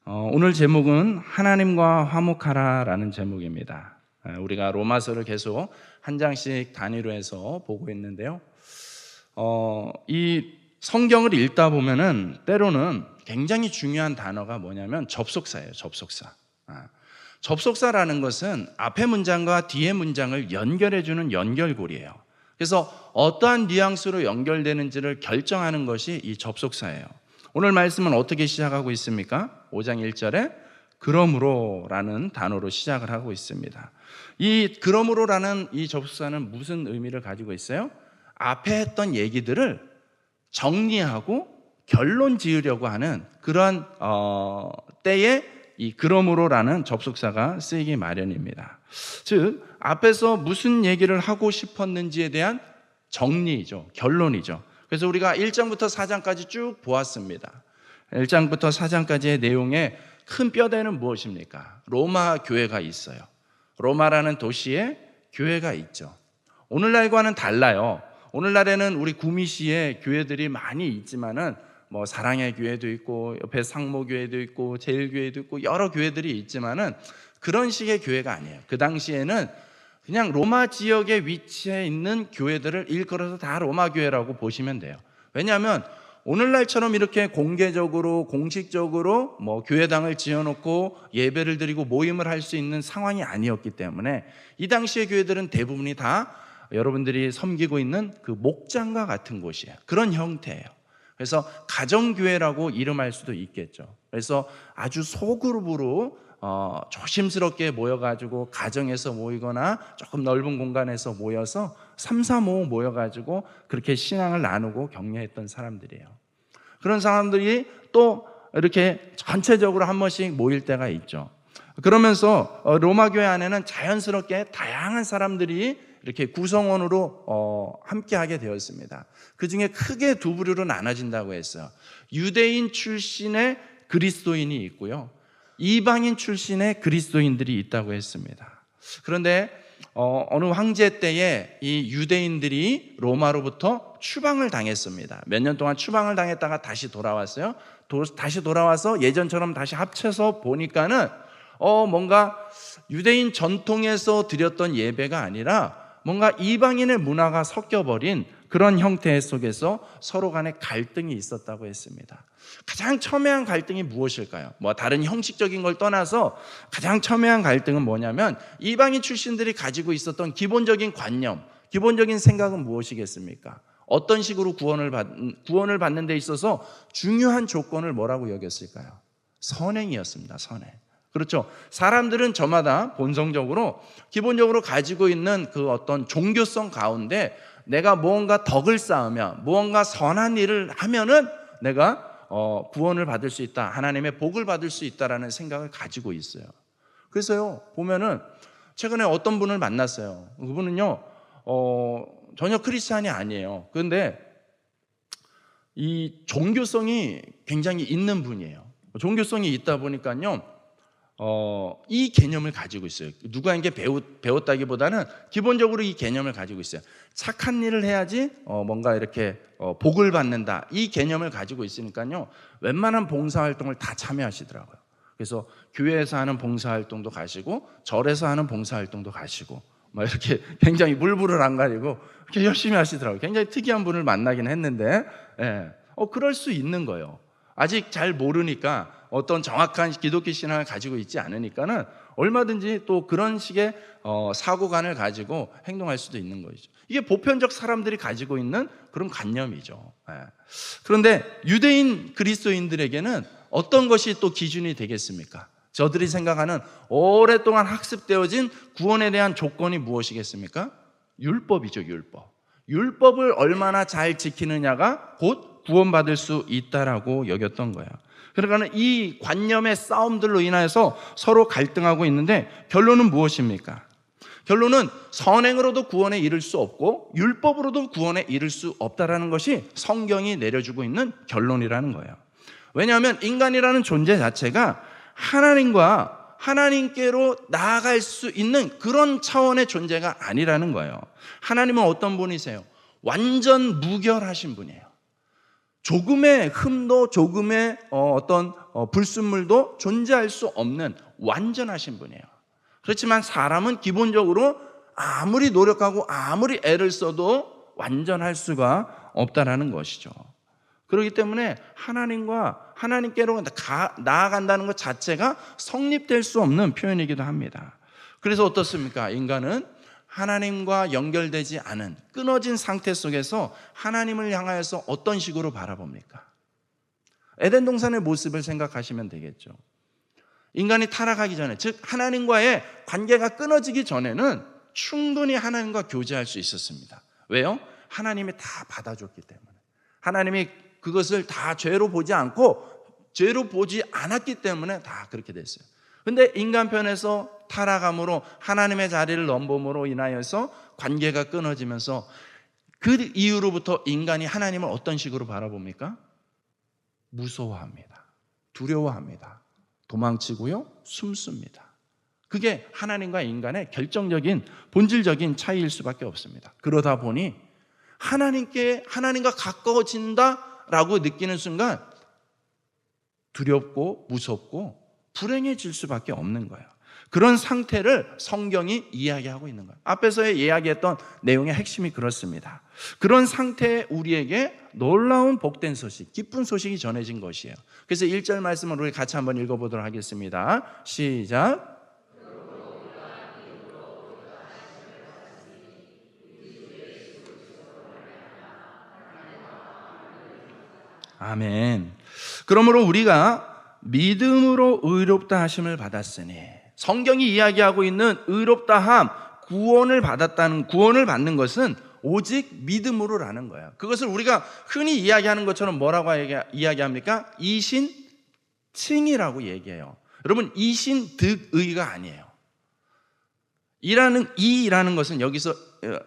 오늘 제목은 하나님과 화목하라라는 제목입니다. 우리가 로마서를 계속 한 장씩 단위로 해서 보고 있는데요. 이 성경을 읽다 보면은 때로는 굉장히 중요한 단어가 뭐냐면 접속사예요. 접속사. 접속사라는 것은 앞의 문장과 뒤의 문장을 연결해주는 연결고리예요. 그래서 어떠한 뉘앙스로 연결되는지를 결정하는 것이 이 접속사예요. 오늘 말씀은 어떻게 시작하고 있습니까? 5장 1절에 그러므로 라는 단어로 시작을 하고 있습니다. 이 그러므로 라는 이 접속사는 무슨 의미를 가지고 있어요? 앞에 했던 얘기들을 정리하고 결론 지으려고 하는 그런 때에 이 그러므로 라는 접속사가 쓰이기 마련입니다. 즉 앞에서 무슨 얘기를 하고 싶었는지에 대한 정리이죠. 결론이죠. 그래서 우리가 1장부터 4장까지 쭉 보았습니다. 1장부터 4장까지의 내용의 큰 뼈대는 무엇입니까? 로마 교회가 있어요. 로마라는 도시에 교회가 있죠. 오늘날과는 달라요. 오늘날에는 우리 구미시에 교회들이 많이 있지만은 뭐 사랑의 교회도 있고 옆에 상모교회도 있고 제일교회도 있고 여러 교회들이 있지만은 그런 식의 교회가 아니에요. 그 당시에는 그냥 로마 지역에 위치해 있는 교회들을 일컬어서 다 로마 교회라고 보시면 돼요. 왜냐하면 오늘날처럼 이렇게 공개적으로 공식적으로 뭐 교회당을 지어놓고 예배를 드리고 모임을 할 수 있는 상황이 아니었기 때문에 이 당시의 교회들은 대부분이 다 여러분들이 섬기고 있는 그 목장과 같은 곳이에요. 그런 형태예요. 그래서 가정교회라고 이름할 수도 있겠죠. 그래서 아주 소그룹으로 조심스럽게 모여가지고 가정에서 모이거나 조금 넓은 공간에서 모여서 3, 4, 5 모여가지고 그렇게 신앙을 나누고 격려했던 사람들이에요. 그런 사람들이 또 이렇게 전체적으로 한 번씩 모일 때가 있죠. 그러면서 로마 교회 안에는 자연스럽게 다양한 사람들이 이렇게 구성원으로 함께하게 되었습니다. 그 중에 크게 두 부류로 나눠진다고 했어요. 유대인 출신의 그리스도인이 있고요, 이방인 출신의 그리스도인들이 있다고 했습니다. 그런데 어느 황제 때에 이 유대인들이 로마로부터 추방을 당했습니다. 몇 년 동안 추방을 당했다가 다시 돌아왔어요. 다시 돌아와서 예전처럼 다시 합쳐서 보니까는 뭔가 유대인 전통에서 드렸던 예배가 아니라 뭔가 이방인의 문화가 섞여버린 그런 형태 속에서 서로 간에 갈등이 있었다고 했습니다. 가장 첨예한 갈등이 무엇일까요? 뭐 다른 형식적인 걸 떠나서 가장 첨예한 갈등은 뭐냐면 이방인 출신들이 가지고 있었던 기본적인 관념, 기본적인 생각은 무엇이겠습니까? 어떤 식으로 구원을 받는 데 있어서 중요한 조건을 뭐라고 여겼을까요? 선행이었습니다. 선행. 그렇죠. 사람들은 저마다 본성적으로 기본적으로 가지고 있는 그 어떤 종교성 가운데 내가 무언가 덕을 쌓으면, 무언가 선한 일을 하면은 내가 구원을 받을 수 있다, 하나님의 복을 받을 수 있다라는 생각을 가지고 있어요. 그래서요 보면은 최근에 어떤 분을 만났어요. 그분은요 전혀 크리스찬이 아니에요. 그런데 이 종교성이 굉장히 있는 분이에요. 종교성이 있다 보니까요 이 개념을 가지고 있어요. 누구에게 배웠다기보다는 기본적으로 이 개념을 가지고 있어요. 착한 일을 해야지 뭔가 이렇게 복을 받는다, 이 개념을 가지고 있으니까요 웬만한 봉사활동을 다 참여하시더라고요. 그래서 교회에서 하는 봉사활동도 가시고 절에서 하는 봉사활동도 가시고 막 이렇게 굉장히 물불을 안 가리고 이렇게 열심히 하시더라고요. 굉장히 특이한 분을 만나긴 했는데 그럴 수 있는 거예요. 아직 잘 모르니까, 어떤 정확한 기독교 신앙을 가지고 있지 않으니까는 얼마든지 또 그런 식의 사고관을 가지고 행동할 수도 있는 거죠. 이게 보편적 사람들이 가지고 있는 그런 관념이죠. 그런데 유대인 그리스도인들에게는 어떤 것이 또 기준이 되겠습니까? 저들이 생각하는 오랫동안 학습되어진 구원에 대한 조건이 무엇이겠습니까? 율법이죠. 율법을 얼마나 잘 지키느냐가 곧 구원받을 수 있다라고 여겼던 거예요. 그러니까 이 관념의 싸움들로 인해서 서로 갈등하고 있는데 결론은 무엇입니까? 결론은 선행으로도 구원에 이를 수 없고 율법으로도 구원에 이를 수 없다라는 것이 성경이 내려주고 있는 결론이라는 거예요. 왜냐하면 인간이라는 존재 자체가 하나님께로 나아갈 수 있는 그런 차원의 존재가 아니라는 거예요. 하나님은 어떤 분이세요? 완전 무결하신 분이에요. 조금의 흠도 조금의 어떤 불순물도 존재할 수 없는 완전하신 분이에요. 그렇지만 사람은 기본적으로 아무리 노력하고 아무리 애를 써도 완전할 수가 없다라는 것이죠. 그렇기 때문에 하나님께로 나아간다는 것 자체가 성립될 수 없는 표현이기도 합니다. 그래서 어떻습니까? 인간은 하나님과 연결되지 않은 끊어진 상태 속에서 하나님을 향하여서 어떤 식으로 바라봅니까? 에덴 동산의 모습을 생각하시면 되겠죠. 인간이 타락하기 전에, 즉 하나님과의 관계가 끊어지기 전에는 충분히 하나님과 교제할 수 있었습니다. 왜요? 하나님이 다 받아줬기 때문에. 하나님이 그것을 다 죄로 보지 않았기 때문에 다 그렇게 됐어요. 근데 인간편에서 타락함으로 하나님의 자리를 넘봄으로 인하여서 관계가 끊어지면서 그 이후로부터 인간이 하나님을 어떤 식으로 바라봅니까? 무서워합니다. 두려워합니다. 도망치고요, 숨습니다. 그게 하나님과 인간의 결정적인 본질적인 차이일 수밖에 없습니다. 그러다 보니 하나님과 가까워진다라고 느끼는 순간 두렵고 무섭고 불행해질 수밖에 없는 거예요. 그런 상태를 성경이 이야기하고 있는 거예요. 앞에서 이야기했던 내용의 핵심이 그렇습니다. 그런 상태에 우리에게 놀라운 복된 소식, 기쁜 소식이 전해진 것이에요. 그래서 1절 말씀을 우리 같이 한번 읽어보도록 하겠습니다. 시작. 아멘. 그러므로 우리가 믿음으로 의롭다 하심을 받았으니, 성경이 이야기하고 있는 의롭다함, 구원을 받는 것은 오직 믿음으로라는 거예요. 그것을 우리가 흔히 이야기하는 것처럼 뭐라고 이야기합니까? 이신칭이라고 얘기해요. 여러분, 이신득의가 아니에요. 이라는 것은 여기서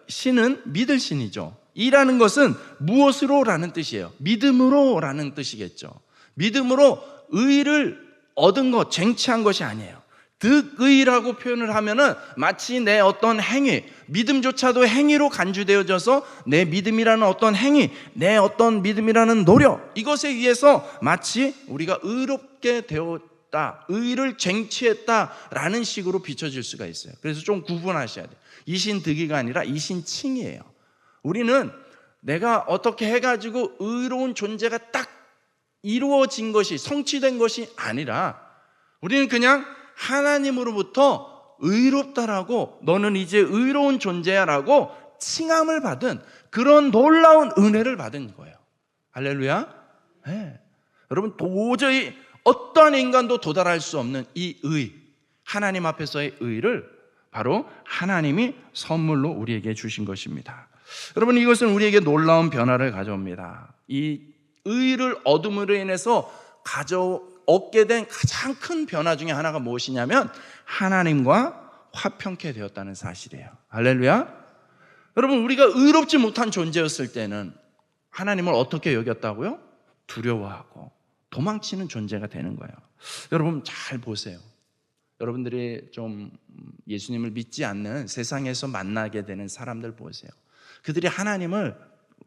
신은 믿을 신이죠. 이라는 것은 무엇으로라는 뜻이에요. 믿음으로라는 뜻이겠죠. 믿음으로 의를 얻은 것, 쟁취한 것이 아니에요. 득의라고 표현을 하면은 마치 내 어떤 행위, 믿음조차도 행위로 간주되어져서 내 믿음이라는 어떤 행위, 내 어떤 믿음이라는 노력, 이것에 의해서 마치 우리가 의롭게 되었다, 의를 쟁취했다라는 식으로 비춰질 수가 있어요. 그래서 좀 구분하셔야 돼요. 이신득의가 아니라 이신칭이에요. 우리는 내가 어떻게 해가지고 의로운 존재가 딱 이루어진 것이, 성취된 것이 아니라 우리는 그냥 하나님으로부터 의롭다라고, 너는 이제 의로운 존재야 라고 칭함을 받은 그런 놀라운 은혜를 받은 거예요. 할렐루야. 네. 여러분, 도저히 어떠한 인간도 도달할 수 없는 이 의, 하나님 앞에서의 의를 바로 하나님이 선물로 우리에게 주신 것입니다. 여러분, 이것은 우리에게 놀라운 변화를 가져옵니다. 이 의를 얻음으로 인해서 얻게 된 가장 큰 변화 중에 하나가 무엇이냐면 하나님과 화평케 되었다는 사실이에요. 할렐루야. 여러분, 우리가 의롭지 못한 존재였을 때는 하나님을 어떻게 여겼다고요? 두려워하고 도망치는 존재가 되는 거예요. 여러분, 잘 보세요. 여러분들이 좀 예수님을 믿지 않는 세상에서 만나게 되는 사람들 보세요. 그들이 하나님을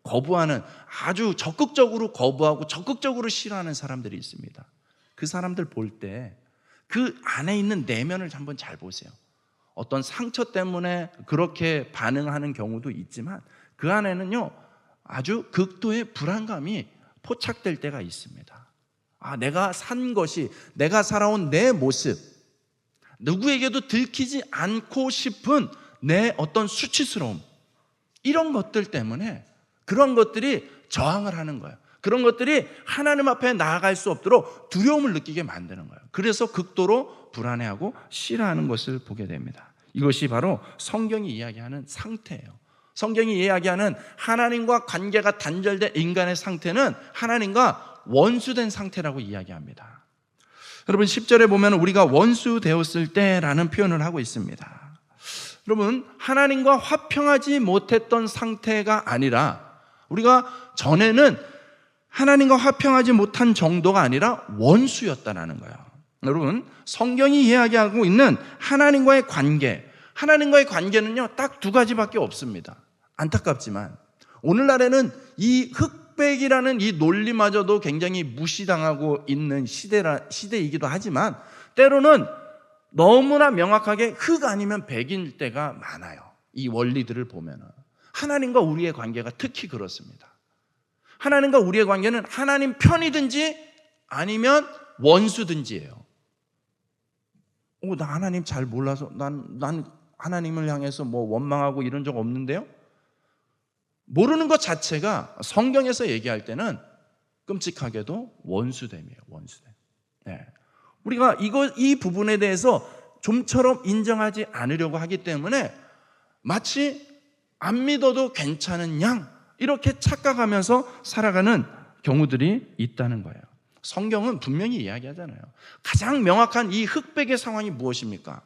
거부하는, 아주 적극적으로 거부하고 적극적으로 싫어하는 사람들이 있습니다. 그 사람들 볼 때 그 안에 있는 내면을 한번 잘 보세요. 어떤 상처 때문에 그렇게 반응하는 경우도 있지만 그 안에는요, 아주 극도의 불안감이 포착될 때가 있습니다. 내가 산 것이, 내가 살아온 내 모습, 누구에게도 들키지 않고 싶은 내 어떤 수치스러움, 이런 것들 때문에 그런 것들이 저항을 하는 거예요. 그런 것들이 하나님 앞에 나아갈 수 없도록 두려움을 느끼게 만드는 거예요. 그래서 극도로 불안해하고 싫어하는 것을 보게 됩니다. 이것이 바로 성경이 이야기하는 상태예요. 성경이 이야기하는 하나님과 관계가 단절된 인간의 상태는 하나님과 원수된 상태라고 이야기합니다. 여러분, 10절에 보면 우리가 원수 되었을 때라는 표현을 하고 있습니다. 여러분, 하나님과 화평하지 못했던 상태가 아니라, 우리가 전에는 하나님과 화평하지 못한 정도가 아니라 원수였다라는 거예요. 여러분, 성경이 이야기하고 있는 하나님과의 관계는요, 딱 두 가지밖에 없습니다. 안타깝지만 오늘날에는 이 흑백이라는 이 논리마저도 굉장히 무시당하고 있는 시대이기도 하지만 때로는 너무나 명확하게 흑 아니면 백일 때가 많아요. 이 원리들을 보면은 하나님과 우리의 관계가 특히 그렇습니다. 하나님과 우리의 관계는 하나님 편이든지 아니면 원수든지예요. 나 하나님 잘 몰라서 난 하나님을 향해서 뭐 원망하고 이런 적 없는데요. 모르는 것 자체가 성경에서 얘기할 때는 끔찍하게도 원수됨이에요. 원수됨. 네. 우리가 이 부분에 대해서 좀처럼 인정하지 않으려고 하기 때문에 마치 안 믿어도 괜찮은 양 이렇게 착각하면서 살아가는 경우들이 있다는 거예요. 성경은 분명히 이야기하잖아요. 가장 명확한 이 흑백의 상황이 무엇입니까?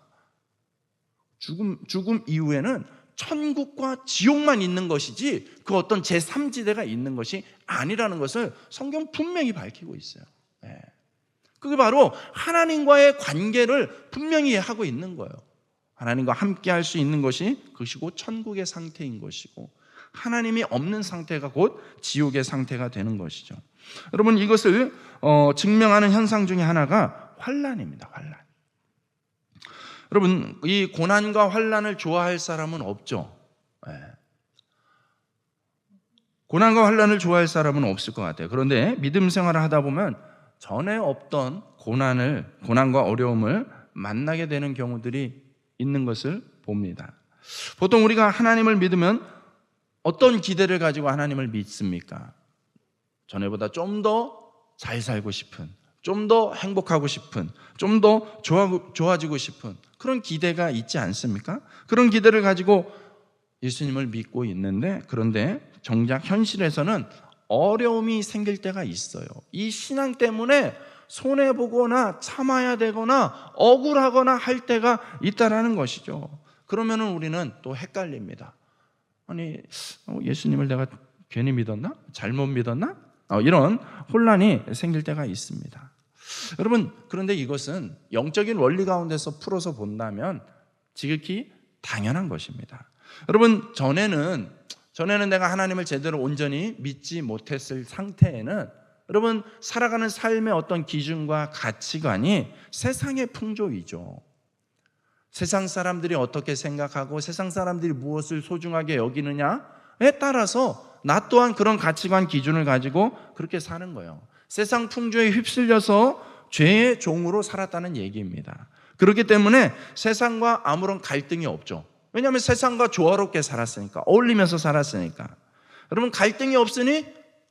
죽음 이후에는 천국과 지옥만 있는 것이지 그 어떤 제3지대가 있는 것이 아니라는 것을 성경 분명히 밝히고 있어요. 네. 그게 바로 하나님과의 관계를 분명히 하고 있는 거예요. 하나님과 함께 할 수 있는 것이 그것이고 천국의 상태인 것이고 하나님이 없는 상태가 곧 지옥의 상태가 되는 것이죠. 여러분 이것을 증명하는 현상 중에 하나가 환난입니다. 환난. 여러분 이 고난과 환난을 좋아할 사람은 없죠. 네. 고난과 환난을 좋아할 사람은 없을 것 같아요. 그런데 믿음 생활을 하다 보면 전에 없던 고난과 어려움을 만나게 되는 경우들이 있는 것을 봅니다. 보통 우리가 하나님을 믿으면 어떤 기대를 가지고 하나님을 믿습니까? 전에보다 좀 더 잘 살고 싶은, 좀 더 행복하고 싶은, 좀 더 좋아지고 싶은 그런 기대가 있지 않습니까? 그런 기대를 가지고 예수님을 믿고 있는데 그런데 정작 현실에서는 어려움이 생길 때가 있어요. 이 신앙 때문에 손해보거나 참아야 되거나 억울하거나 할 때가 있다라는 것이죠. 그러면은 우리는 또 헷갈립니다. 아니 예수님을 내가 괜히 믿었나? 잘못 믿었나? 이런 혼란이 생길 때가 있습니다. 여러분 그런데 이것은 영적인 원리 가운데서 풀어서 본다면 지극히 당연한 것입니다. 여러분 전에는 내가 하나님을 제대로 온전히 믿지 못했을 상태에는 여러분 살아가는 삶의 어떤 기준과 가치관이 세상의 풍조이죠. 세상 사람들이 어떻게 생각하고 세상 사람들이 무엇을 소중하게 여기느냐에 따라서 나 또한 그런 가치관 기준을 가지고 그렇게 사는 거예요. 세상 풍조에 휩쓸려서 죄의 종으로 살았다는 얘기입니다. 그렇기 때문에 세상과 아무런 갈등이 없죠. 왜냐하면 세상과 조화롭게 살았으니까, 어울리면서 살았으니까. 여러분 갈등이 없으니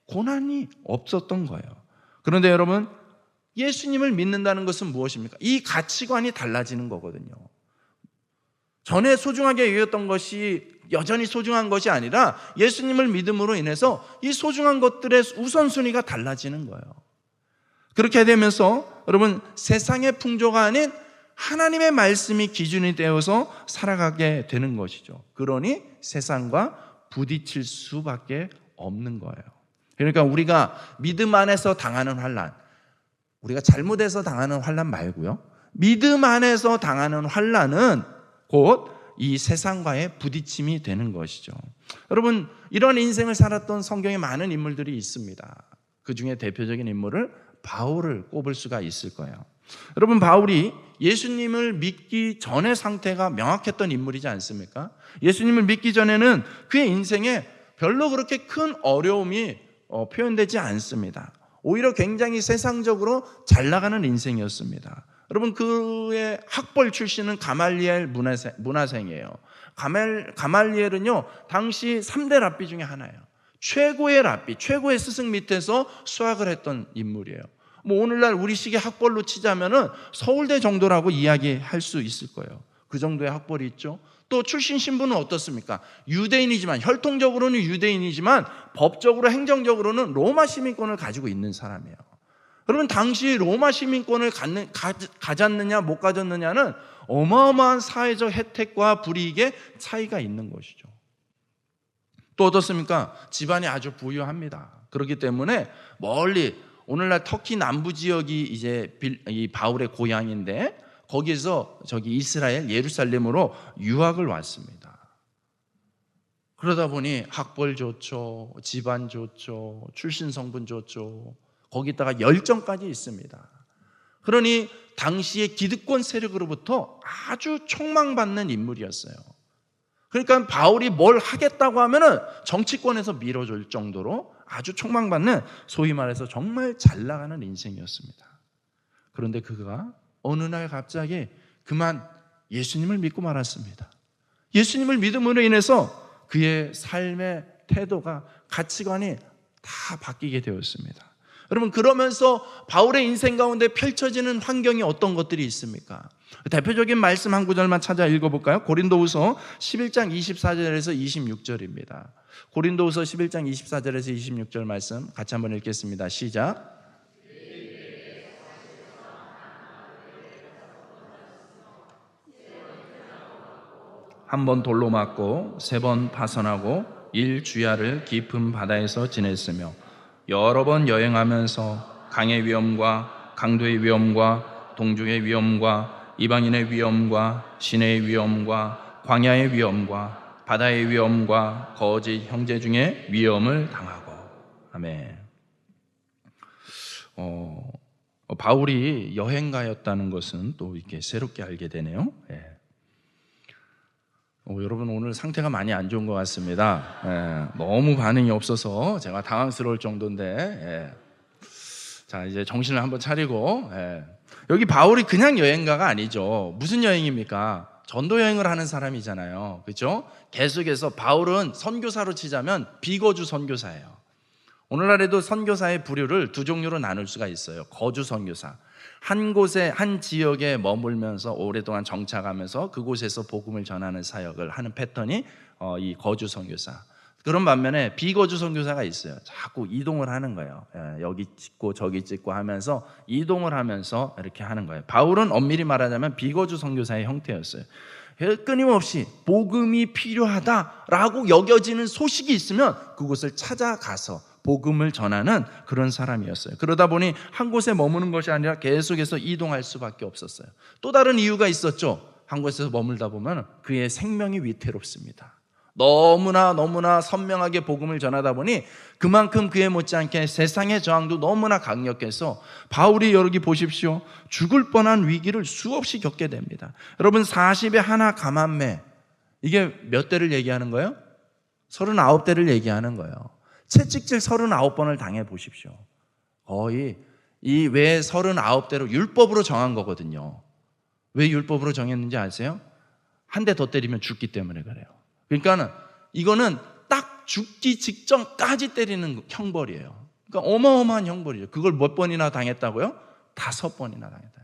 고난이 없었던 거예요. 그런데 여러분 예수님을 믿는다는 것은 무엇입니까? 이 가치관이 달라지는 거거든요. 전에 소중하게 여겼던 것이 여전히 소중한 것이 아니라 예수님을 믿음으로 인해서 이 소중한 것들의 우선순위가 달라지는 거예요. 그렇게 되면서 여러분 세상의 풍조가 아닌 하나님의 말씀이 기준이 되어서 살아가게 되는 것이죠. 그러니 세상과 부딪힐 수밖에 없는 거예요. 그러니까 우리가 믿음 안에서 당하는 환난, 우리가 잘못해서 당하는 환난 말고요, 믿음 안에서 당하는 환난은 곧 이 세상과의 부딪힘이 되는 것이죠. 여러분 이런 인생을 살았던 성경에 많은 인물들이 있습니다. 그 중에 대표적인 인물을 바울을 꼽을 수가 있을 거예요. 여러분 바울이 예수님을 믿기 전의 상태가 명확했던 인물이지 않습니까? 예수님을 믿기 전에는 그의 인생에 별로 그렇게 큰 어려움이 표현되지 않습니다. 오히려 굉장히 세상적으로 잘 나가는 인생이었습니다. 여러분 그의 학벌 출신은 가말리엘 문화생이에요. 가말리엘은요 당시 3대 랍비 중에 하나예요. 최고의 랍비, 최고의 스승 밑에서 수학을 했던 인물이에요. 뭐 오늘날 우리 시기 학벌로 치자면은 서울대 정도라고 이야기할 수 있을 거예요. 그 정도의 학벌이 있죠. 또 출신 신분은 어떻습니까? 유대인이지만, 혈통적으로는 유대인이지만 법적으로 행정적으로는 로마 시민권을 가지고 있는 사람이에요. 여러분 당시 로마 시민권을 가졌느냐 못 가졌느냐는 어마어마한 사회적 혜택과 불이익의 차이가 있는 것이죠. 또 어떻습니까? 집안이 아주 부유합니다. 그렇기 때문에 멀리 오늘날 터키 남부 지역이 이제 이 바울의 고향인데 거기에서 이스라엘 예루살렘으로 유학을 왔습니다. 그러다 보니 학벌 좋죠, 집안 좋죠, 출신 성분 좋죠, 거기다가 열정까지 있습니다. 그러니 당시의 기득권 세력으로부터 아주 촉망받는 인물이었어요. 그러니까 바울이 뭘 하겠다고 하면은 정치권에서 밀어줄 정도로 아주 촉망받는, 소위 말해서 정말 잘 나가는 인생이었습니다. 그런데 그가 어느 날 갑자기 그만 예수님을 믿고 말았습니다. 예수님을 믿음으로 인해서 그의 삶의 태도가, 가치관이 다 바뀌게 되었습니다. 여러분, 그러면서 바울의 인생 가운데 펼쳐지는 환경이 어떤 것들이 있습니까? 대표적인 말씀 한 구절만 찾아 읽어볼까요? 고린도후서 11장 24절에서 26절입니다. 고린도후서 11장 24절에서 26절 말씀 같이 한번 읽겠습니다. 시작. 한 번 돌로 맞고 3번 파선하고 일주야를 깊은 바다에서 지냈으며 여러 번 여행하면서 강의 위험과 강도의 위험과 동족의 위험과 이방인의 위험과 시내의 위험과 광야의 위험과 바다의 위험과 거짓 형제 중에 위험을 당하고. 아멘. 바울이 여행가였다는 것은 또 이렇게 새롭게 알게 되네요. 여러분, 오늘 상태가 많이 안 좋은 것 같습니다. 너무 반응이 없어서 제가 당황스러울 정도인데, 자, 이제 정신을 한번 차리고, 여기 바울이 그냥 여행가가 아니죠. 무슨 여행입니까? 전도 여행을 하는 사람이잖아요. 그렇죠? 계속해서 바울은 선교사로 치자면 비거주 선교사예요. 오늘날에도 선교사의 부류를 2종류로 나눌 수가 있어요. 거주 선교사, 한 곳에, 한 지역에 머물면서 오랫동안 정착하면서 그곳에서 복음을 전하는 사역을 하는 패턴이 이 거주 선교사. 그런 반면에 비거주 선교사가 있어요. 자꾸 이동을 하는 거예요. 여기 찍고 저기 찍고 하면서 이동을 하면서 이렇게 하는 거예요. 바울은 엄밀히 말하자면 비거주 선교사의 형태였어요. 끊임없이 복음이 필요하다라고 여겨지는 소식이 있으면 그곳을 찾아가서 복음을 전하는 그런 사람이었어요. 그러다 보니 한 곳에 머무는 것이 아니라 계속해서 이동할 수밖에 없었어요. 또 다른 이유가 있었죠. 한 곳에서 머물다 보면 그의 생명이 위태롭습니다. 너무나 선명하게 복음을 전하다 보니 그만큼 그에 못지않게 세상의 저항도 너무나 강력해서 바울이 여기 보십시오. 죽을 뻔한 위기를 수없이 겪게 됩니다. 여러분, 40에 하나 가만매, 이게 몇 대를 얘기하는 거예요? 39대를 얘기하는 거예요. 채찍질 39번을 당해 보십시오. 거의 이 왜 39대로 율법으로 정한 거거든요. 왜 율법으로 정했는지 아세요? 한 대 더 때리면 죽기 때문에 그래요. 그러니까 이거는 딱 죽기 직전까지 때리는 형벌이에요. 그러니까 어마어마한 형벌이에요. 그걸 몇 번이나 당했다고요? 5번이나 당했다.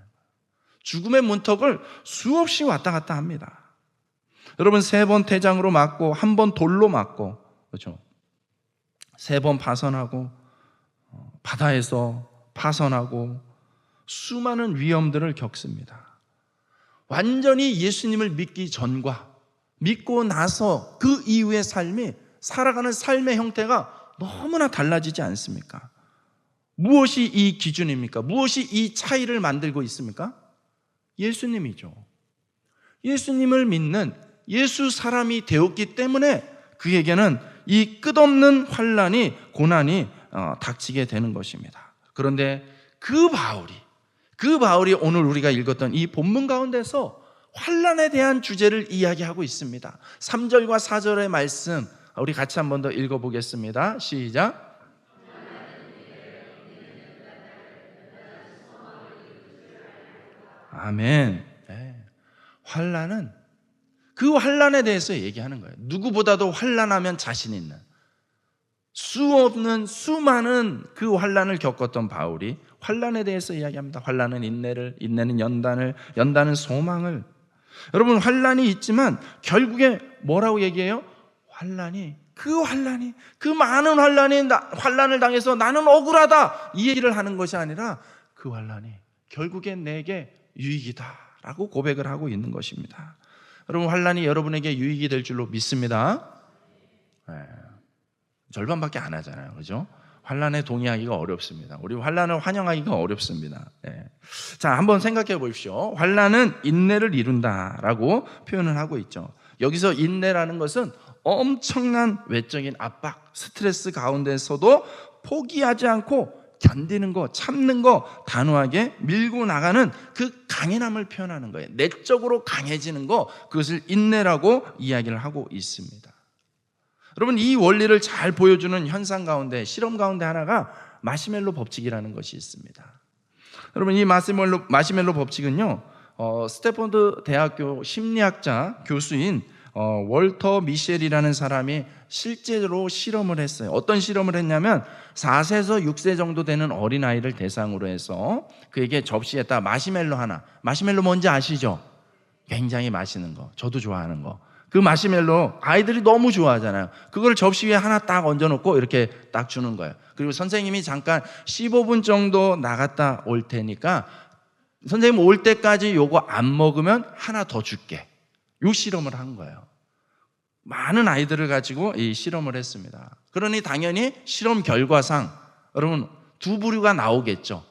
죽음의 문턱을 수없이 왔다 갔다 합니다. 여러분, 3번 태장으로 맞고 1번 돌로 맞고, 그렇죠? 3번 파선하고 바다에서 파선하고 수많은 위험들을 겪습니다. 완전히 예수님을 믿기 전과 믿고 나서 그 이후의 삶이, 살아가는 삶의 형태가 너무나 달라지지 않습니까? 무엇이 이 기준입니까? 무엇이 이 차이를 만들고 있습니까? 예수님이죠. 예수님을 믿는 예수 사람이 되었기 때문에 그에게는 이 끝없는 환난이, 고난이 닥치게 되는 것입니다. 그런데 그 바울이 오늘 우리가 읽었던 이 본문 가운데서 환난에 대한 주제를 이야기하고 있습니다. 3절과 4절의 말씀 우리 같이 한 번 더 읽어보겠습니다. 시작. 아멘. 환난은, 그 환난에 대해서 얘기하는 거예요. 누구보다도 환난하면 자신 있는, 수없는 수많은 그 환난을 겪었던 바울이 환난에 대해서 이야기합니다. 환난은 인내를, 인내는 연단을, 연단은 소망을. 여러분, 환난이 있지만 결국에 뭐라고 얘기해요? 그 많은 환난을 당해서 나는 억울하다, 이 얘기를 하는 것이 아니라 그 환난이 결국에 내게 유익이다라고 고백을 하고 있는 것입니다. 여러분, 환난이 여러분에게 유익이 될 줄로 믿습니다. 절반밖에 안 하잖아요, 그죠? 환난에 동의하기가 어렵습니다. 우리 환난을 환영하기가 어렵습니다. 자, 한번 생각해 보십시오. 환난은 인내를 이룬다라고 표현을 하고 있죠. 여기서 인내라는 것은 엄청난 외적인 압박, 스트레스 가운데서도 포기하지 않고 견디는 거, 참는 거, 단호하게 밀고 나가는 그 강인함을 표현하는 거예요. 내적으로 강해지는 거, 그것을 인내라고 이야기를 하고 있습니다. 여러분, 이 원리를 잘 보여주는 현상 가운데, 실험 가운데 하나가 마시멜로 법칙이라는 것이 있습니다. 여러분, 이 마시멜로 법칙은요, 스탠포드 대학교 심리학자 교수인 월터 미셸이라는 사람이 실제로 실험을 했어요. 어떤 실험을 했냐면 4세에서 6세 정도 되는 어린아이를 대상으로 해서 그에게 접시에다 마시멜로 뭔지 아시죠? 굉장히 맛있는 거, 저도 좋아하는 거. 그 마시멜로 아이들이 너무 좋아하잖아요. 그걸 접시 위에 하나 딱 얹어놓고 이렇게 딱 주는 거예요. 그리고 선생님이 잠깐 15분 정도 나갔다 올 테니까 선생님 올 때까지 요거 안 먹으면 하나 더 줄게. 요 실험을 한 거예요. 많은 아이들을 가지고 이 실험을 했습니다. 그러니 당연히 실험 결과상 여러분 두 부류가 나오겠죠.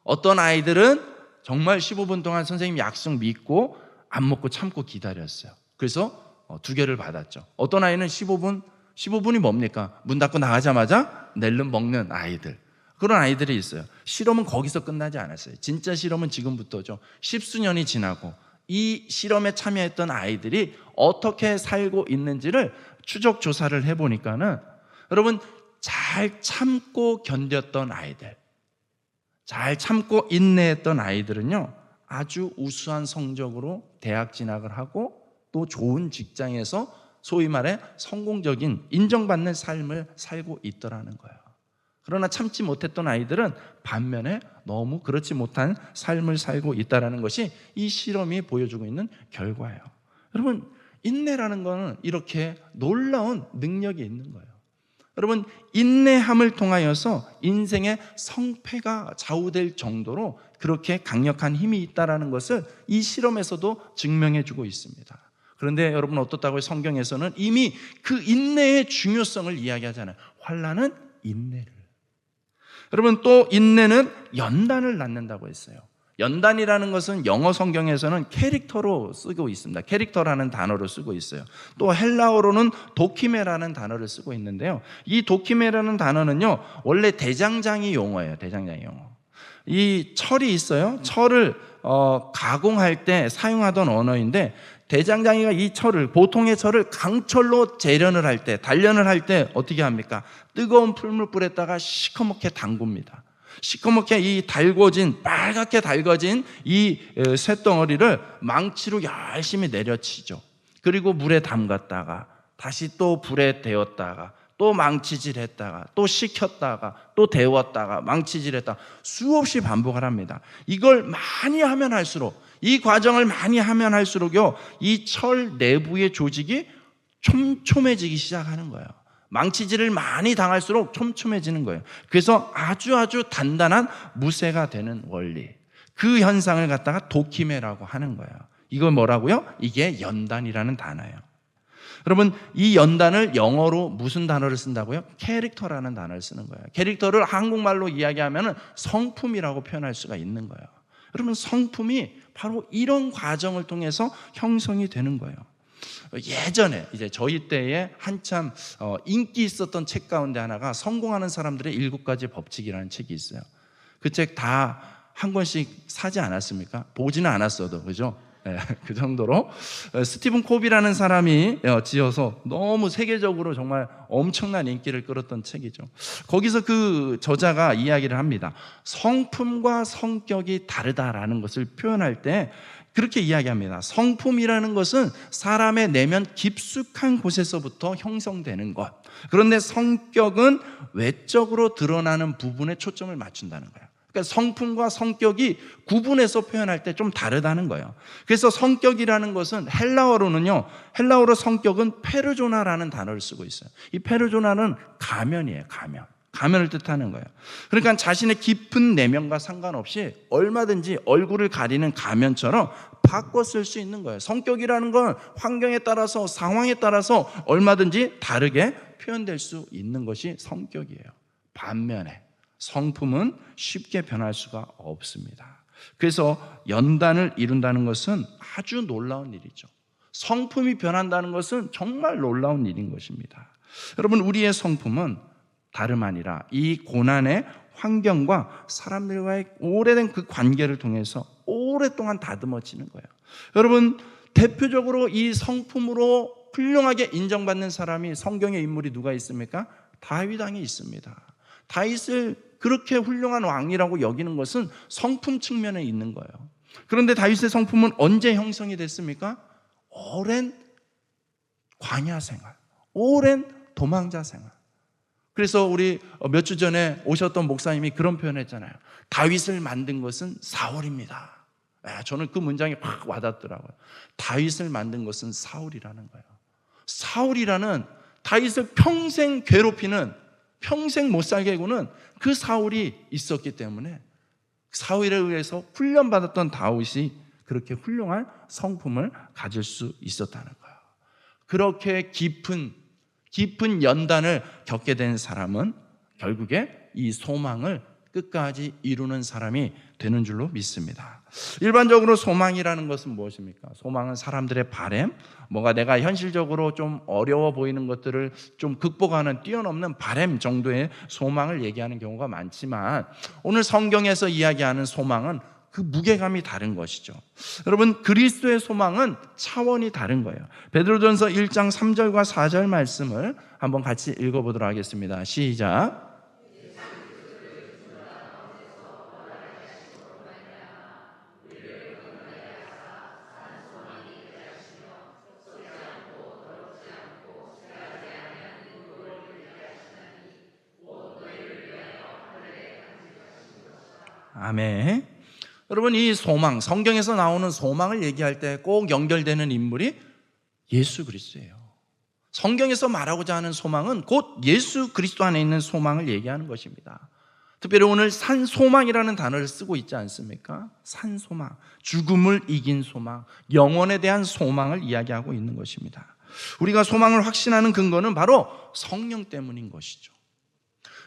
어떤 아이들은 정말 15분 동안 선생님 약속 믿고 안 먹고 참고 기다렸어요. 그래서 2개를 받았죠. 어떤 아이는 15분이 뭡니까? 문 닫고 나가자마자 낼름 먹는 아이들. 그런 아이들이 있어요. 실험은 거기서 끝나지 않았어요. 진짜 실험은 지금부터죠. 10수년이 지나고 이 실험에 참여했던 아이들이 어떻게 살고 있는지를 추적 조사를 해보니까는 여러분, 잘 참고 견뎠던 아이들, 잘 참고 인내했던 아이들은요, 아주 우수한 성적으로 대학 진학을 하고 또 좋은 직장에서 소위 말해 성공적인 인정받는 삶을 살고 있더라는 거예요. 그러나 참지 못했던 아이들은 반면에 너무 그렇지 못한 삶을 살고 있다는 것이 이 실험이 보여주고 있는 결과예요. 여러분, 인내라는 것은 이렇게 놀라운 능력이 있는 거예요. 여러분, 인내함을 통하여서 인생의 성패가 좌우될 정도로 그렇게 강력한 힘이 있다는 것을 이 실험에서도 증명해 주고 있습니다. 그런데 여러분 어떻다고요? 성경에서는 이미 그 인내의 중요성을 이야기하잖아요. 환난은 인내를. 여러분, 또 인내는 연단을 낳는다고 했어요. 연단이라는 것은 영어 성경에서는 캐릭터로 쓰고 있습니다. 캐릭터라는 단어로 쓰고 있어요. 또 헬라어로는 도키메라는 단어를 쓰고 있는데요. 이 도키메라는 단어는요, 원래 대장장이 용어예요. 대장장이 용어. 이 철이 있어요. 철을 가공할 때 사용하던 언어인데, 대장장이가 이 철을, 보통의 철을 강철로 재련을 할 때, 단련을 할 때 어떻게 합니까? 뜨거운 풀물불에다가 시커멓게 담굽니다. 시커멓게 이 빨갛게 달궈진 이 쇳덩어리를 망치로 열심히 내려치죠. 그리고 물에 담갔다가 다시 또 불에 데웠다가 또 망치질했다가 또 식혔다가 또 데웠다가 망치질했다가 수없이 반복을 합니다. 이걸 많이 하면 할수록, 이 과정을 많이 하면 할수록요, 이 철 내부의 조직이 촘촘해지기 시작하는 거예요. 망치질을 많이 당할수록 촘촘해지는 거예요. 그래서 아주 단단한 무쇠가 되는 원리, 그 현상을 갖다가 도키메라고 하는 거예요. 이거 뭐라고요? 이게 연단이라는 단어예요. 여러분, 이 연단을 영어로 무슨 단어를 쓴다고요? 캐릭터라는 단어를 쓰는 거예요. 캐릭터를 한국말로 이야기하면 성품이라고 표현할 수가 있는 거예요. 여러분, 성품이 바로 이런 과정을 통해서 형성이 되는 거예요. 예전에 이제 저희 때에 한참 인기 있었던 책 가운데 하나가 성공하는 사람들의 7가지 법칙이라는 책이 있어요. 그 책 다 한 권씩 사지 않았습니까? 보지는 않았어도, 그죠? 네, 그 정도로 스티븐 코비라는 사람이 지어서 너무 세계적으로 정말 엄청난 인기를 끌었던 책이죠. 거기서 그 저자가 이야기를 합니다. 성품과 성격이 다르다라는 것을 표현할 때 그렇게 이야기합니다. 성품이라는 것은 사람의 내면 깊숙한 곳에서부터 형성되는 것. 그런데 성격은 외적으로 드러나는 부분에 초점을 맞춘다는 거예요. 그러니까 성품과 성격이 구분해서 표현할 때 좀 다르다는 거예요. 그래서 성격이라는 것은 헬라어로 성격은 페르조나라는 단어를 쓰고 있어요. 이 페르조나는 가면이에요. 가면을 뜻하는 거예요. 그러니까 자신의 깊은 내면과 상관없이 얼마든지 얼굴을 가리는 가면처럼 바꿔 쓸 수 있는 거예요. 성격이라는 건 환경에 따라서, 상황에 따라서 얼마든지 다르게 표현될 수 있는 것이 성격이에요. 반면에 성품은 쉽게 변할 수가 없습니다. 그래서 연단을 이룬다는 것은 아주 놀라운 일이죠. 성품이 변한다는 것은 정말 놀라운 일인 것입니다. 여러분, 우리의 성품은 다름 아니라 이 고난의 환경과 사람들과의 오래된 그 관계를 통해서 오랫동안 다듬어지는 거예요. 여러분, 대표적으로 이 성품으로 훌륭하게 인정받는 사람이 성경의 인물이 누가 있습니까? 다윗 왕이 있습니다. 다윗을 그렇게 훌륭한 왕이라고 여기는 것은 성품 측면에 있는 거예요. 그런데 다윗의 성품은 언제 형성이 됐습니까? 오랜 광야 생활, 오랜 도망자 생활. 그래서 우리 몇 주 전에 오셨던 목사님이 그런 표현했잖아요. 다윗을 만든 것은 사울입니다. 저는 그 문장이 확 와닿더라고요. 다윗을 만든 것은 사울이라는 거예요. 사울이라는 다윗을 평생 괴롭히는, 평생 못 살게 구는 그 사울이 있었기 때문에 사울에 의해서 훈련받았던 다윗이 그렇게 훌륭한 성품을 가질 수 있었다는 거예요. 그렇게 깊은 연단을 겪게 된 사람은 결국에 이 소망을 끝까지 이루는 사람이 되는 줄로 믿습니다. 일반적으로 소망이라는 것은 무엇입니까? 소망은 사람들의 바람, 뭔가 내가 현실적으로 좀 어려워 보이는 것들을 좀 극복하는, 뛰어넘는 바람 정도의 소망을 얘기하는 경우가 많지만, 오늘 성경에서 이야기하는 소망은 그 무게감이 다른 것이죠. 여러분, 그리스도의 소망은 차원이 다른 거예요. 베드로전서 1장 3절과 4절 말씀을 한번 같이 읽어보도록 하겠습니다. 시작. 아멘. 여러분, 이 소망, 성경에서 나오는 소망을 얘기할 때 꼭 연결되는 인물이 예수 그리스도예요. 성경에서 말하고자 하는 소망은 곧 예수 그리스도 안에 있는 소망을 얘기하는 것입니다. 특별히 오늘 산소망이라는 단어를 쓰고 있지 않습니까? 산소망, 죽음을 이긴 소망, 영원에 대한 소망을 이야기하고 있는 것입니다. 우리가 소망을 확신하는 근거는 바로 성령 때문인 것이죠.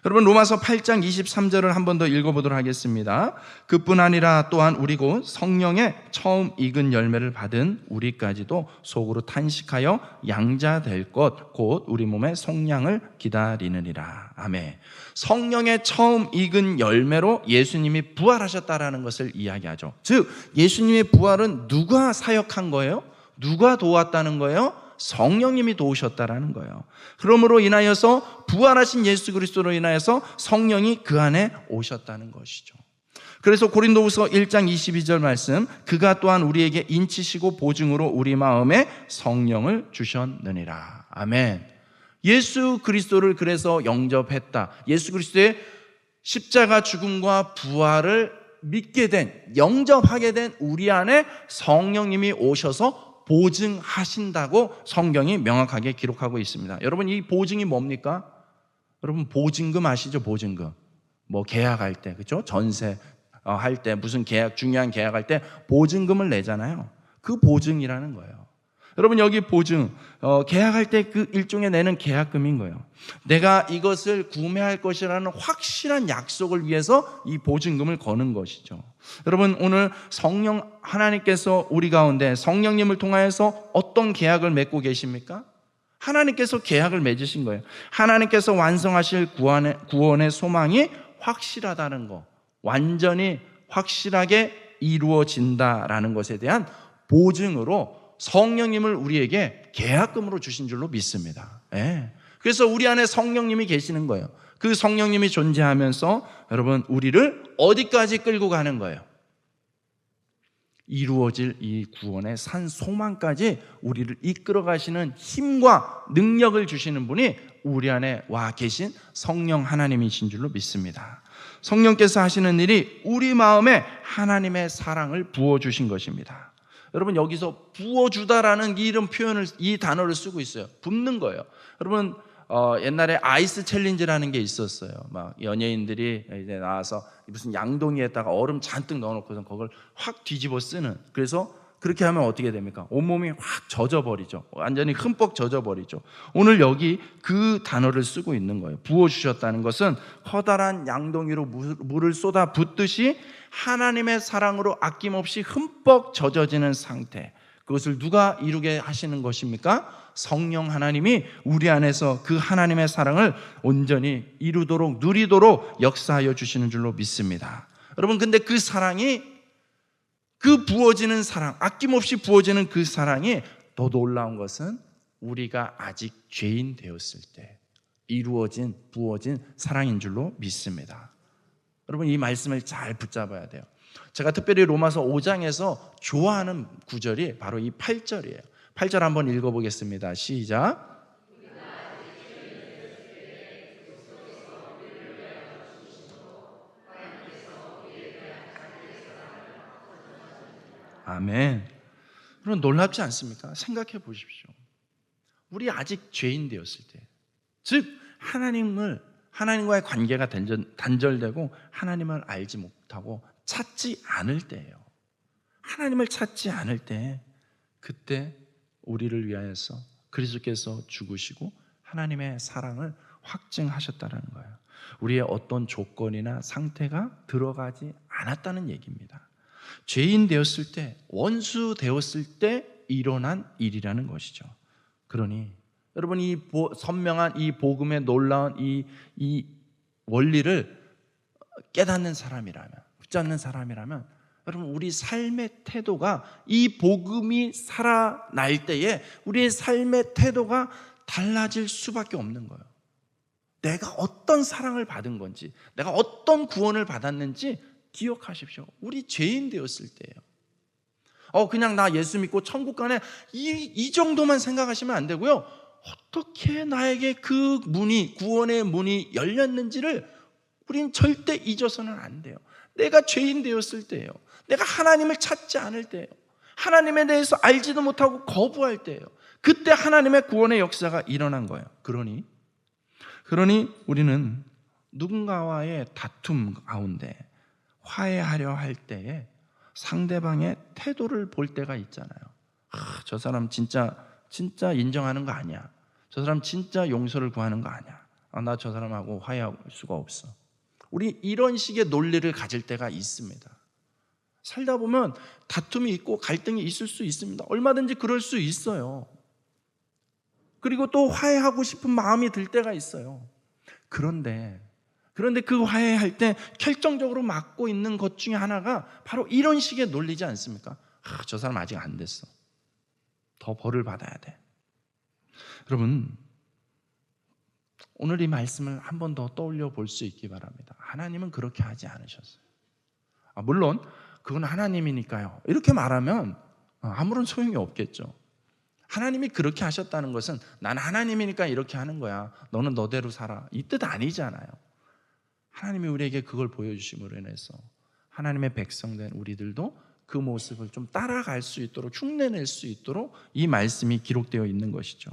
여러분, 로마서 8장 23절을 한 번 더 읽어보도록 하겠습니다. 그뿐 아니라 또한 우리 곧 성령의 처음 익은 열매를 받은 우리까지도 속으로 탄식하여 양자 될 것 곧 우리 몸의 속량을 기다리느니라. 아멘. 성령의 처음 익은 열매로 예수님이 부활하셨다라는 것을 이야기하죠. 즉 예수님의 부활은 누가 사역한 거예요? 누가 도왔다는 거예요? 성령님이 도우셨다라는 거예요. 그러므로 인하여서 부활하신 예수 그리스도로 인하여서 성령이 그 안에 오셨다는 것이죠. 그래서 고린도후서 1장 22절 말씀, 그가 또한 우리에게 인치시고 보증으로 우리 마음에 성령을 주셨느니라. 아멘. 예수 그리스도를 그래서 영접했다. 예수 그리스도의 십자가 죽음과 부활을 믿게 된, 영접하게 된 우리 안에 성령님이 오셔서 보증하신다고 성경이 명확하게 기록하고 있습니다. 여러분, 이 보증이 뭡니까? 여러분, 보증금 아시죠? 보증금. 뭐 계약할 때, 그렇죠? 전세 할 때, 무슨 계약, 중요한 계약할 때 보증금을 내잖아요. 그 보증이라는 거예요. 여러분, 여기 보증, 계약할 때 그 일종의 내는 계약금인 거예요. 내가 이것을 구매할 것이라는 확실한 약속을 위해서 이 보증금을 거는 것이죠. 여러분, 오늘 성령 하나님께서 우리 가운데 성령님을 통하여서 어떤 계약을 맺고 계십니까? 하나님께서 계약을 맺으신 거예요. 하나님께서 완성하실 구원의 소망이 확실하다는 거, 완전히 확실하게 이루어진다라는 것에 대한 보증으로 성령님을 우리에게 계약금으로 주신 줄로 믿습니다. 그래서 우리 안에 성령님이 계시는 거예요. 그 성령님이 존재하면서 여러분, 우리를 어디까지 끌고 가는 거예요? 이루어질 이 구원의 산 소망까지 우리를 이끌어 가시는 힘과 능력을 주시는 분이 우리 안에 와 계신 성령 하나님이신 줄로 믿습니다. 성령께서 하시는 일이 우리 마음에 하나님의 사랑을 부어주신 것입니다. 여러분, 여기서 부어주다라는 이런 표현을, 이 단어를 쓰고 있어요. 붓는 거예요. 여러분, 옛날에 아이스 챌린지라는 게 있었어요. 막 연예인들이 이제 나와서 무슨 양동이에다가 얼음 잔뜩 넣어놓고서 그걸 확 뒤집어 쓰는. 그래서 그렇게 하면 어떻게 됩니까? 온몸이 확 젖어버리죠. 완전히 흠뻑 젖어버리죠. 오늘 여기 그 단어를 쓰고 있는 거예요. 부어주셨다는 것은 커다란 양동이로 물을 쏟아 붓듯이 하나님의 사랑으로 아낌없이 흠뻑 젖어지는 상태, 그것을 누가 이루게 하시는 것입니까? 성령 하나님이 우리 안에서 그 하나님의 사랑을 온전히 이루도록 누리도록 역사하여 주시는 줄로 믿습니다. 여러분, 근데 그 사랑이, 그 부어지는 사랑, 아낌없이 부어지는 그 사랑이 더 놀라운 것은 우리가 아직 죄인 되었을 때 이루어진, 부어진 사랑인 줄로 믿습니다. 여러분, 이 말씀을 잘 붙잡아야 돼요. 제가 특별히 로마서 5장에서 좋아하는 구절이 바로 이 8절이에요. 8절 한번 읽어보겠습니다. 시작. 아멘. 그럼 놀랍지 않습니까? 생각해 보십시오. 우리 아직 죄인 되었을 때, 즉 하나님과의 관계가 단절되고 하나님을 알지 못하고 찾지 않을 때예요. 하나님을 찾지 않을 때, 그때 우리를 위하여서 그리스도께서 죽으시고 하나님의 사랑을 확증하셨다는 거예요. 우리의 어떤 조건이나 상태가 들어가지 않았다는 얘기입니다. 죄인 되었을 때, 원수 되었을 때 일어난 일이라는 것이죠. 그러니 여러분, 이 선명한 이 복음의 놀라운 이 원리를 깨닫는 사람이라면, 붙잡는 사람이라면, 여러분, 우리 삶의 태도가, 이 복음이 살아날 때에 우리의 삶의 태도가 달라질 수밖에 없는 거예요. 내가 어떤 사랑을 받은 건지, 내가 어떤 구원을 받았는지 기억하십시오. 우리 죄인 되었을 때예요. 그냥 나 예수 믿고 천국 가네, 이 정도만 생각하시면 안 되고요. 어떻게 나에게 그 문이, 구원의 문이 열렸는지를 우린 절대 잊어서는 안 돼요. 내가 죄인 되었을 때예요. 내가 하나님을 찾지 않을 때예요. 하나님에 대해서 알지도 못하고 거부할 때예요. 그때 하나님의 구원의 역사가 일어난 거예요. 그러니 우리는 누군가와의 다툼 가운데 화해하려 할 때에 상대방의 태도를 볼 때가 있잖아요. 저 사람 진짜 인정하는 거 아니야. 저 사람 진짜 용서를 구하는 거 아니야. 나 저 사람하고 화해할 수가 없어. 우리 이런 식의 논리를 가질 때가 있습니다. 살다 보면 다툼이 있고 갈등이 있을 수 있습니다. 얼마든지 그럴 수 있어요. 그리고 또 화해하고 싶은 마음이 들 때가 있어요. 그런데 그 화해할 때 결정적으로 막고 있는 것 중에 하나가 바로 이런 식의 논리지 않습니까? 저 사람 아직 안 됐어. 더 벌을 받아야 돼. 여러분, 오늘 이 말씀을 한 번 더 떠올려 볼 수 있기 바랍니다. 하나님은 그렇게 하지 않으셨어요. 물론 그건 하나님이니까요. 이렇게 말하면 아무런 소용이 없겠죠. 하나님이 그렇게 하셨다는 것은 난 하나님이니까 이렇게 하는 거야, 너는 너대로 살아, 이 뜻 아니잖아요. 하나님이 우리에게 그걸 보여주심으로 인해서 하나님의 백성된 우리들도 그 모습을 좀 따라갈 수 있도록, 흉내낼 수 있도록 이 말씀이 기록되어 있는 것이죠.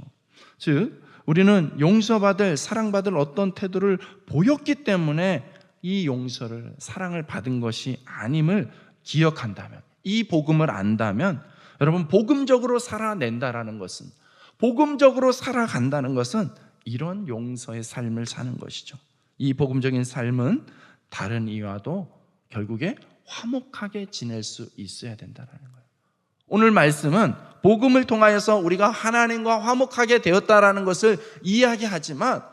즉, 우리는 용서받을, 사랑받을 어떤 태도를 보였기 때문에 이 용서를, 사랑을 받은 것이 아님을 기억한다면, 이 복음을 안다면, 여러분, 복음적으로 살아낸다라는 것은, 복음적으로 살아간다는 것은 이런 용서의 삶을 사는 것이죠. 이 복음적인 삶은 다른 이와도 결국에 화목하게 지낼 수 있어야 된다는 거예요. 오늘 말씀은 복음을 통하여서 우리가 하나님과 화목하게 되었다라는 것을 이야기하지만,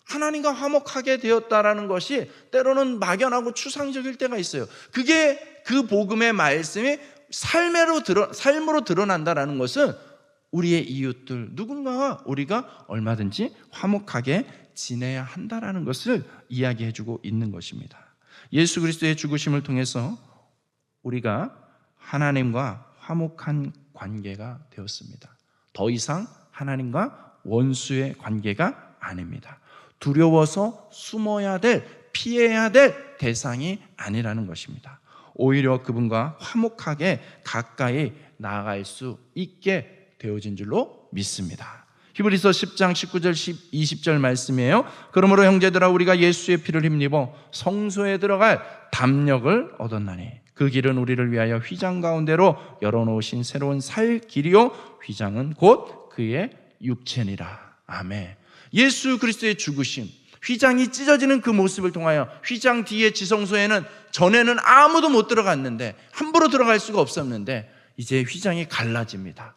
하나님과 화목하게 되었다라는 것이 때로는 막연하고 추상적일 때가 있어요. 그게 그 복음의 말씀이 삶으로 드러난다라는 것은 우리의 이웃들, 누군가와 우리가 얼마든지 화목하게 지내야 한다라는 것을 이야기해주고 있는 것입니다. 예수 그리스도의 죽으심을 통해서 우리가 하나님과 화목한 관계가 되었습니다. 더 이상 하나님과 원수의 관계가 아닙니다. 두려워서 숨어야 될, 피해야 될 대상이 아니라는 것입니다. 오히려 그분과 화목하게 가까이 나아갈 수 있게 되어진 줄로 믿습니다. 히브리서 10장 19절 20절 말씀이에요. 그러므로 형제들아, 우리가 예수의 피를 힘입어 성소에 들어갈 담력을 얻었나니 그 길은 우리를 위하여 휘장 가운데로 열어놓으신 새로운 살 길이요, 휘장은 곧 그의 육체니라. 아멘. 예수 그리스도의 죽으심, 휘장이 찢어지는 그 모습을 통하여, 휘장 뒤에 지성소에는 전에는 아무도 못 들어갔는데, 함부로 들어갈 수가 없었는데, 이제 휘장이 갈라집니다.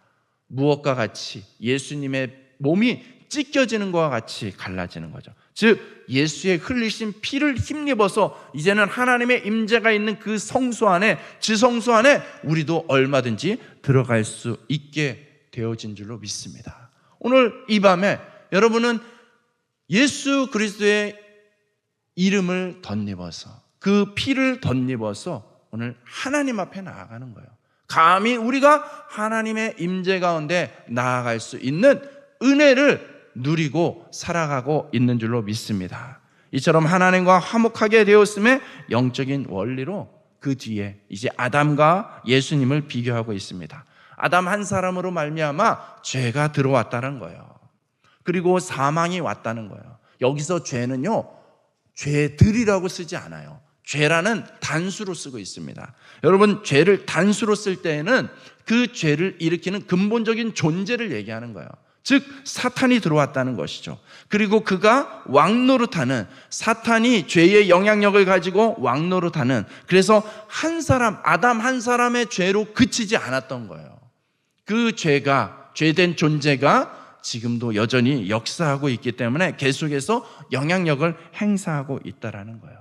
무엇과 같이? 예수님의 몸이 찢겨지는 것과 같이 갈라지는 거죠. 즉 예수의 흘리신 피를 힘입어서 이제는 하나님의 임재가 있는 그 성소 안에, 지성소 안에 우리도 얼마든지 들어갈 수 있게 되어진 줄로 믿습니다. 오늘 이 밤에 여러분은 예수 그리스도의 이름을 덧입어서, 그 피를 덧입어서 오늘 하나님 앞에 나아가는 거예요. 감히 우리가 하나님의 임재 가운데 나아갈 수 있는 은혜를 누리고 살아가고 있는 줄로 믿습니다. 이처럼 하나님과 화목하게 되었음에 영적인 원리로 그 뒤에 이제 아담과 예수님을 비교하고 있습니다. 아담 한 사람으로 말미암아 죄가 들어왔다는 거예요. 그리고 사망이 왔다는 거예요. 여기서 죄는요, 죄들이라고 쓰지 않아요. 죄라는 단수로 쓰고 있습니다. 여러분, 죄를 단수로 쓸 때에는 그 죄를 일으키는 근본적인 존재를 얘기하는 거예요. 즉 사탄이 들어왔다는 것이죠. 그리고 그가 왕노릇하는, 사탄이 죄의 영향력을 가지고 왕노릇하는, 그래서 한 사람, 아담 한 사람의 죄로 그치지 않았던 거예요. 그 죄가, 죄된 존재가 지금도 여전히 역사하고 있기 때문에 계속해서 영향력을 행사하고 있다는 거예요.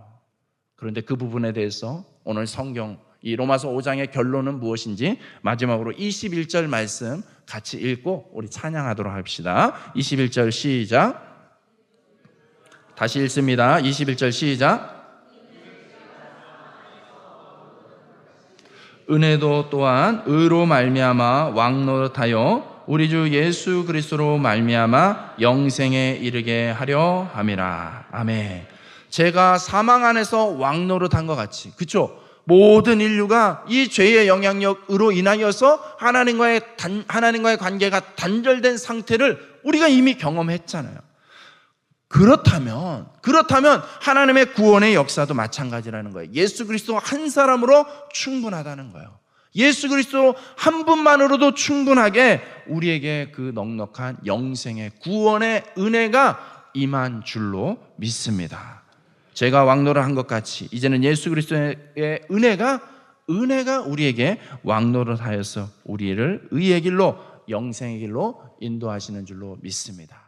그런데 그 부분에 대해서 오늘 성경, 이 로마서 5장의 결론은 무엇인지 마지막으로 21절 말씀 같이 읽고 우리 찬양하도록 합시다. 21절 시작. 다시 읽습니다. 21절 시작. 은혜도 또한 의로 말미암아 왕노릇하여 우리 주 예수 그리스도로 말미암아 영생에 이르게 하려 함이라. 아멘. 제가 사망 안에서 왕노릇한 것 같이, 그렇죠? 모든 인류가 이 죄의 영향력으로 인하여서 하나님과의 관계가 단절된 상태를 우리가 이미 경험했잖아요. 그렇다면 하나님의 구원의 역사도 마찬가지라는 거예요. 예수 그리스도 한 사람으로 충분하다는 거예요. 예수 그리스도 한 분만으로도 충분하게 우리에게 그 넉넉한 영생의 구원의 은혜가 임한 줄로 믿습니다. 제가 왕노를 한 것 같이 이제는 예수 그리스도의 은혜가 우리에게 왕노를 하여서 우리를 의의 길로, 영생의 길로 인도하시는 줄로 믿습니다.